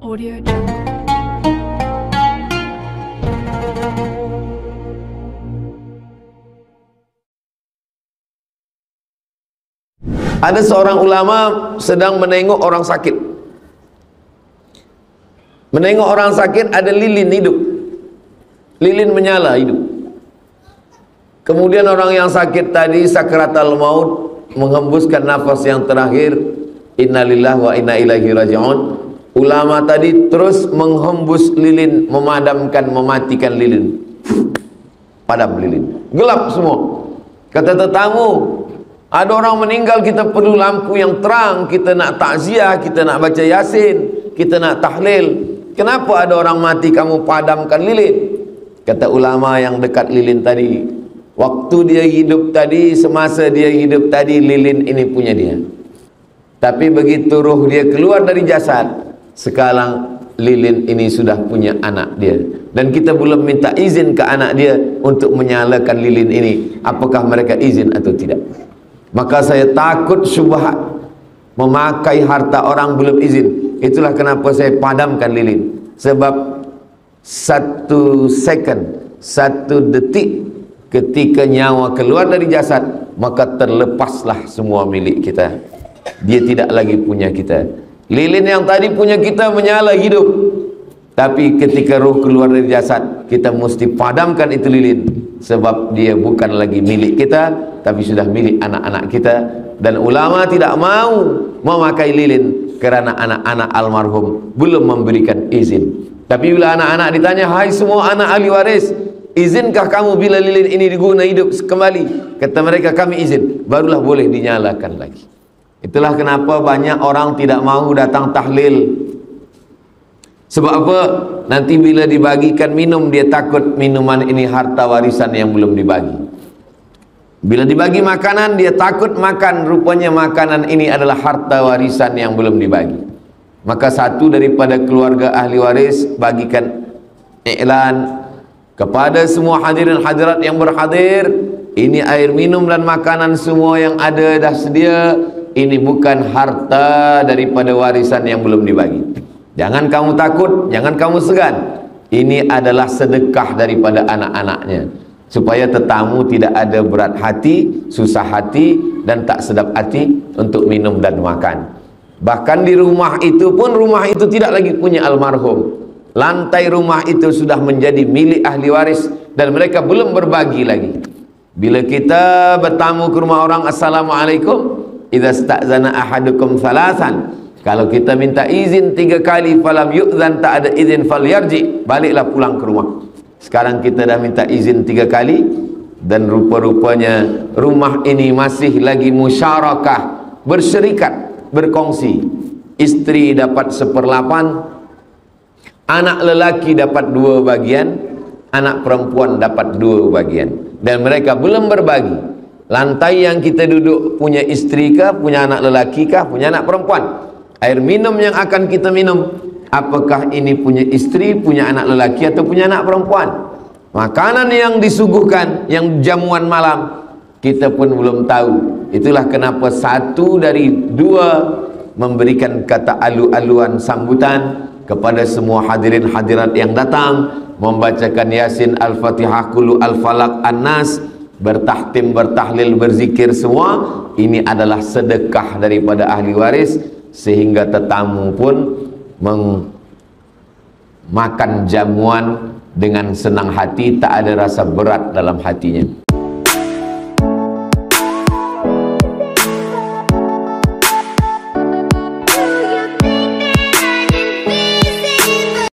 Audio Jungle. Ada seorang ulama sedang menengok orang sakit. Menengok orang sakit, ada lilin hidup. Lilin menyala hidup. Kemudian orang yang sakit tadi sakratul maut, menghembuskan nafas yang terakhir, innalillahi wa inna ilaihi raji'un. Ulama tadi terus menghembus lilin, memadamkan, mematikan lilin. Padam lilin, gelap semua. Kata tetamu, ada orang meninggal, kita perlu lampu yang terang, kita nak takziah, kita nak baca yasin, kita nak tahlil. Kenapa ada orang mati kamu padamkan lilin? Kata ulama yang dekat lilin tadi, waktu dia hidup tadi, semasa dia hidup tadi, lilin ini punya dia. Tapi begitu roh dia keluar dari jasad, sekarang lilin ini sudah punya anak dia. Dan kita belum minta izin ke anak dia untuk menyalakan lilin ini. Apakah mereka izin atau tidak? Maka saya takut syubhat, memakai harta orang belum izin. Itulah kenapa saya padamkan lilin. Sebab 1 second, 1 detik ketika nyawa keluar dari jasad, maka terlepaslah semua milik kita. Dia tidak lagi punya kita. Lilin yang tadi punya kita menyala hidup, tapi ketika roh keluar dari jasad, kita mesti padamkan itu lilin. Sebab dia bukan lagi milik kita, tapi sudah milik anak-anak kita. Dan ulama tidak mau memakai lilin kerana anak-anak almarhum belum memberikan izin. Tapi bila anak-anak ditanya, hai semua anak ahli waris, izinkah kamu bila lilin ini diguna hidup kembali? Kata mereka, kami izin. Barulah boleh dinyalakan lagi. Itulah kenapa banyak orang tidak mau datang tahlil. Sebab apa? Nanti bila dibagikan minum, dia takut minuman ini harta warisan yang belum dibagi. Bila dibagi makanan, dia takut makan, rupanya makanan ini adalah harta warisan yang belum dibagi. Maka satu daripada keluarga ahli waris bagikan iklan kepada semua hadirin hadirat yang berhadir, ini air minum dan makanan semua yang ada dah sedia. Ini bukan harta daripada warisan yang belum dibagi. Jangan kamu takut, jangan kamu segan. Ini adalah sedekah daripada anak-anaknya, supaya tetamu tidak ada berat hati, susah hati, dan tak sedap hati untuk minum dan makan. Bahkan di rumah itu pun, rumah itu tidak lagi punya almarhum. Lantai rumah itu sudah menjadi milik ahli waris, dan mereka belum berbagi lagi. Bila kita bertamu ke rumah orang, assalamualaikum, idza sta'zana ahadukum salasan, kalau kita minta izin 3 kali, falam yu'zan, tak ada izin, falyarji, baliklah pulang ke rumah. Sekarang kita dah minta izin 3 kali, dan rupa-rupanya rumah ini masih lagi musyarakah, bersyarikat, berkongsi. Istri dapat 1/8, anak lelaki dapat 2 bagian, anak perempuan dapat 2 bagian, dan mereka belum berbagi. Lantai yang kita duduk punya istri kah, punya anak lelaki kah, punya anak perempuan? Air minum yang akan kita minum, apakah ini punya istri, punya anak lelaki, atau punya anak perempuan? Makanan yang disuguhkan, yang jamuan malam, kita pun belum tahu. Itulah kenapa 1 dari 2 memberikan kata alu-aluan sambutan kepada semua hadirin hadirat yang datang, membacakan Yasin, Al-Fatihah, Qul Al-Falaq, An-Nas, bertahtim, bertahlil, berzikir semua. Ini adalah sedekah daripada ahli waris, sehingga tetamu pun makan jamuan dengan senang hati, tak ada rasa berat dalam hatinya.